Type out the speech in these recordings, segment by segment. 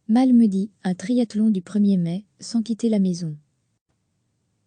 Malmedy, un triathlon du 1er mai, sans quitter la maison.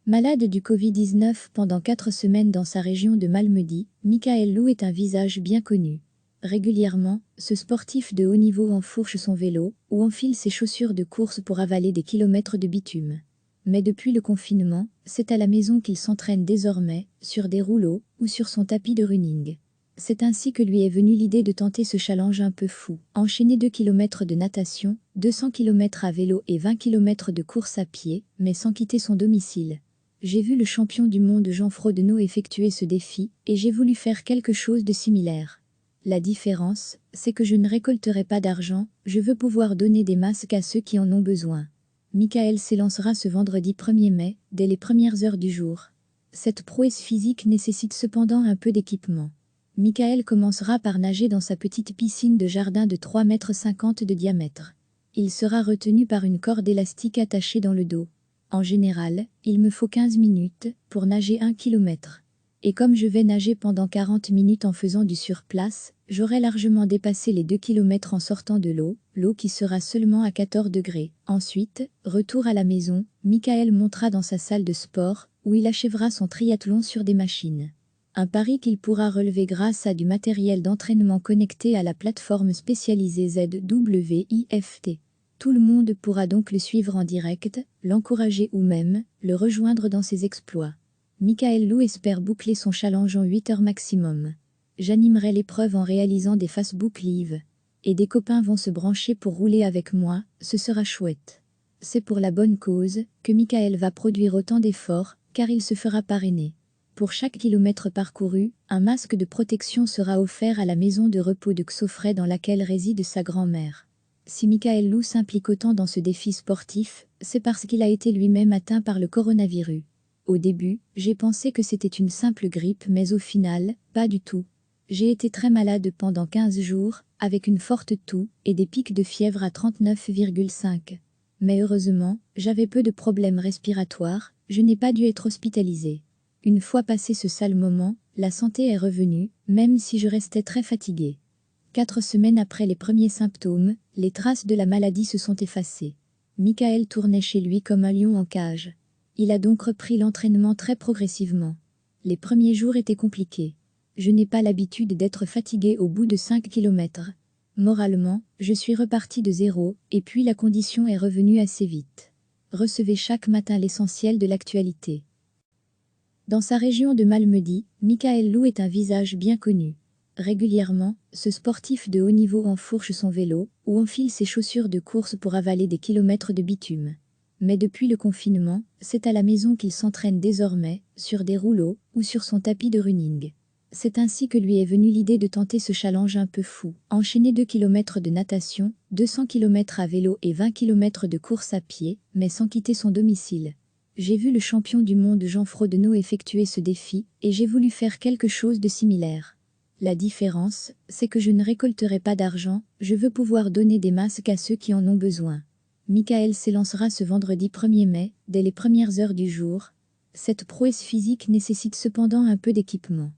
Malade du Covid-19 pendant 4 semaines dans sa région de Malmedy, Michael Lou est un visage bien connu. Régulièrement, ce sportif de haut niveau enfourche son vélo ou enfile ses chaussures de course pour avaler des kilomètres de bitume. Mais depuis le confinement, c'est à la maison qu'il s'entraîne désormais, sur des rouleaux ou sur son tapis de running. C'est ainsi que lui est venue l'idée de tenter ce challenge un peu fou, enchaîner 2 km de natation, 200 km à vélo et 20 km de course à pied, mais sans quitter son domicile. J'ai vu le champion du monde Jean Frodeno effectuer ce défi, et j'ai voulu faire quelque chose de similaire. La différence, c'est que je ne récolterai pas d'argent, je veux pouvoir donner des masques à ceux qui en ont besoin. Michael s'élancera ce vendredi 1er mai, dès les premières heures du jour. Cette prouesse physique nécessite cependant un peu d'équipement. Michael commencera par nager dans sa petite piscine de jardin de 3,50 m de diamètre. Il sera retenu par une corde élastique attachée dans le dos. En général, il me faut 15 minutes pour nager 1 km. Et comme je vais nager pendant 40 minutes en faisant du surplace, j'aurai largement dépassé les 2 km en sortant de l'eau qui sera seulement à 14 degrés. Ensuite, retour à la maison, Michael montera dans sa salle de sport, où il achèvera son triathlon sur des machines. Un pari qu'il pourra relever grâce à du matériel d'entraînement connecté à la plateforme spécialisée ZWIFT. Tout le monde pourra donc le suivre en direct, l'encourager ou même le rejoindre dans ses exploits. Michael Lou espère boucler son challenge en 8 heures maximum. J'animerai l'épreuve en réalisant des Facebook Live. Et des copains vont se brancher pour rouler avec moi, ce sera chouette. C'est pour la bonne cause que Michael va produire autant d'efforts, car il se fera parrainer. Pour chaque kilomètre parcouru, un masque de protection sera offert à la maison de repos de Xofray dans laquelle réside sa grand-mère. Si Michael Lou s'implique autant dans ce défi sportif, c'est parce qu'il a été lui-même atteint par le coronavirus. Au début, j'ai pensé que c'était une simple grippe, mais au final, pas du tout. J'ai été très malade pendant 15 jours, avec une forte toux et des pics de fièvre à 39,5. Mais heureusement, j'avais peu de problèmes respiratoires, je n'ai pas dû être hospitalisée. Une fois passé ce sale moment, la santé est revenue, même si je restais très fatiguée. 4 semaines après les premiers symptômes, les traces de la maladie se sont effacées. Michael tournait chez lui comme un lion en cage. Il a donc repris l'entraînement très progressivement. Les premiers jours étaient compliqués. Je n'ai pas l'habitude d'être fatiguée au bout de 5 km. Moralement, je suis repartie de zéro, et puis la condition est revenue assez vite. Recevez chaque matin l'essentiel de l'actualité. Dans sa région de Malmedy, Michael Lou est un visage bien connu. Régulièrement, ce sportif de haut niveau enfourche son vélo ou enfile ses chaussures de course pour avaler des kilomètres de bitume. Mais depuis le confinement, c'est à la maison qu'il s'entraîne désormais, sur des rouleaux ou sur son tapis de running. C'est ainsi que lui est venue l'idée de tenter ce challenge un peu fou, enchaîner 2 km de natation, 200 km à vélo et 20 km de course à pied, mais sans quitter son domicile. J'ai vu le champion du monde Jean Frodeno effectuer ce défi, et j'ai voulu faire quelque chose de similaire. La différence, c'est que je ne récolterai pas d'argent, je veux pouvoir donner des masques à ceux qui en ont besoin. Michael s'élancera ce vendredi 1er mai, dès les premières heures du jour. Cette prouesse physique nécessite cependant un peu d'équipement.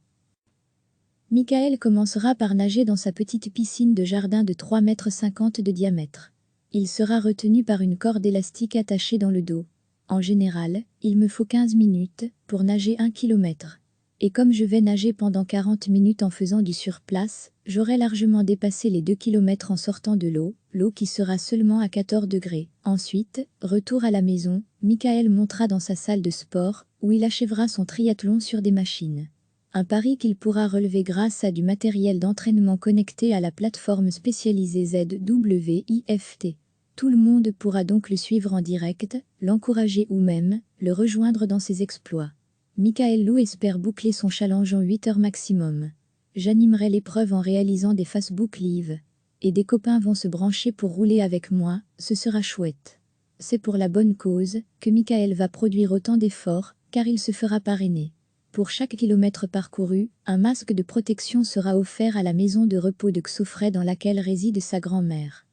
Michael commencera par nager dans sa petite piscine de jardin de 3,50 m de diamètre. Il sera retenu par une corde élastique attachée dans le dos. En général, il me faut 15 minutes pour nager 1 km. Et comme je vais nager pendant 40 minutes en faisant du surplace, j'aurai largement dépassé les 2 km en sortant de l'eau qui sera seulement à 14 degrés. Ensuite, retour à la maison, Michael montera dans sa salle de sport, où il achèvera son triathlon sur des machines. Un pari qu'il pourra relever grâce à du matériel d'entraînement connecté à la plateforme spécialisée ZWIFT. Tout le monde pourra donc le suivre en direct, l'encourager ou même le rejoindre dans ses exploits. Michael Lou espère boucler son challenge en 8 heures maximum. J'animerai l'épreuve en réalisant des Facebook Live. Et des copains vont se brancher pour rouler avec moi, ce sera chouette. C'est pour la bonne cause que Michael va produire autant d'efforts, car il se fera parrainer. Pour chaque kilomètre parcouru, un masque de protection sera offert à la maison de repos de Xofray dans laquelle réside sa grand-mère.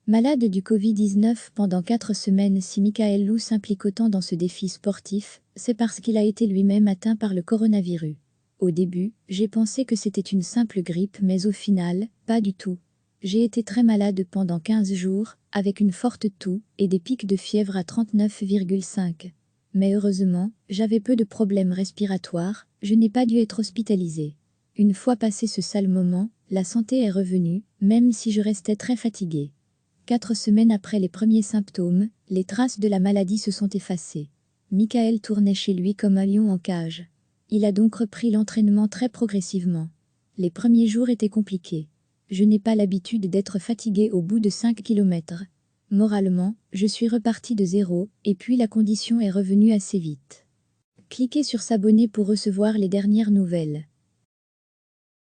Malade du Covid-19 pendant 4 semaines. Si Michael Lou s'implique autant dans ce défi sportif, c'est parce qu'il a été lui-même atteint par le coronavirus. Au début, j'ai pensé que c'était une simple grippe, mais au final, pas du tout. J'ai été très malade pendant 15 jours, avec une forte toux et des pics de fièvre à 39,5. Mais heureusement, j'avais peu de problèmes respiratoires, je n'ai pas dû être hospitalisée. Une fois passé ce sale moment, la santé est revenue, même si je restais très fatiguée. 4 semaines après les premiers symptômes, les traces de la maladie se sont effacées. Michael tournait chez lui comme un lion en cage. Il a donc repris l'entraînement très progressivement. Les premiers jours étaient compliqués. Je n'ai pas l'habitude d'être fatiguée au bout de 5 kilomètres. Moralement, je suis repartie de zéro, et puis la condition est revenue assez vite. Cliquez sur s'abonner pour recevoir les dernières nouvelles.